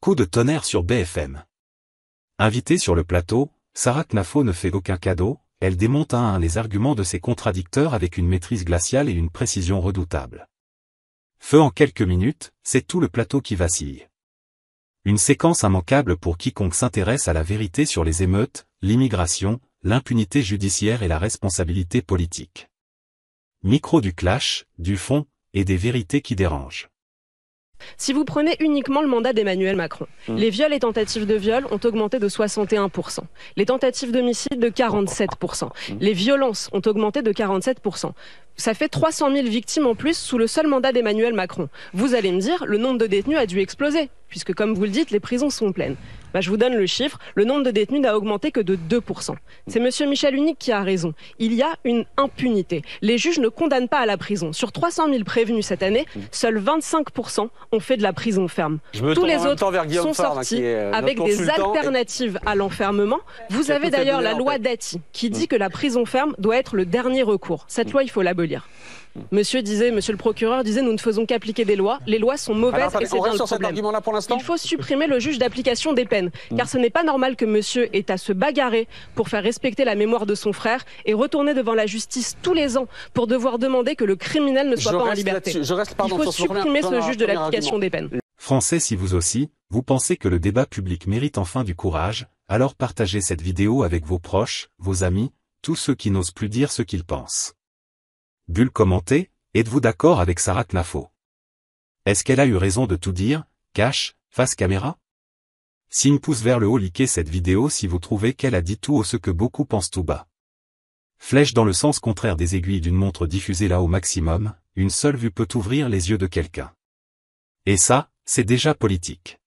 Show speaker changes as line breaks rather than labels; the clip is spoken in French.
Coup de tonnerre sur BFM. Invitée sur le plateau, Sarah Knafo ne fait aucun cadeau, elle démonte un à un les arguments de ses contradicteurs avec une maîtrise glaciale et une précision redoutable. Feu en quelques minutes, c'est tout le plateau qui vacille. Une séquence immanquable pour quiconque s'intéresse à la vérité sur les émeutes, l'immigration, l'impunité judiciaire et la responsabilité politique. Micro du clash, du fond, et des vérités qui dérangent.
Si vous prenez uniquement le mandat d'Emmanuel Macron, les viols et tentatives de viol ont augmenté de 61%, les tentatives d'homicide de 47%, les violences ont augmenté de 47%. Ça fait 300 000 victimes en plus sous le seul mandat d'Emmanuel Macron. Vous allez me dire, le nombre de détenus a dû exploser, puisque comme vous le dites, les prisons sont pleines. Je vous donne le chiffre, le nombre de détenus n'a augmenté que de 2%. C'est monsieur Michel Unique qui a raison. Il y a une impunité. Les juges ne condamnent pas à la prison. Sur 300 000 prévenus cette année, seuls 25% ont fait de la prison ferme.
Tous les autres sont
sortis avec des alternatives à l'enfermement. Vous avez d'ailleurs la loi Dati qui dit que la prison ferme doit être le dernier recours. Cette loi, il faut l'abolir. Monsieur le procureur disait, nous ne faisons qu'appliquer des lois. Les lois sont mauvaises et c'est bien le problème. Il faut supprimer le juge d'application des peines, car ce n'est pas normal que monsieur ait à se bagarrer pour faire respecter la mémoire de son frère et retourner devant la justice tous les ans pour devoir demander que le criminel ne soit pas en liberté. Il faut supprimer ce juge de l'application des peines.
Français, si vous aussi, vous pensez que le débat public mérite enfin du courage, alors partagez cette vidéo avec vos proches, vos amis, tous ceux qui n'osent plus dire ce qu'ils pensent. Bulle commentée, êtes-vous d'accord avec Sarah Knafo? Est-ce qu'elle a eu raison de tout dire, cash, face caméra? Signe pouce vers le haut, likez cette vidéo si vous trouvez qu'elle a dit tout haut ce que beaucoup pensent tout bas. Flèche dans le sens contraire des aiguilles d'une montre diffusée là au maximum, une seule vue peut ouvrir les yeux de quelqu'un. Et ça, c'est déjà politique.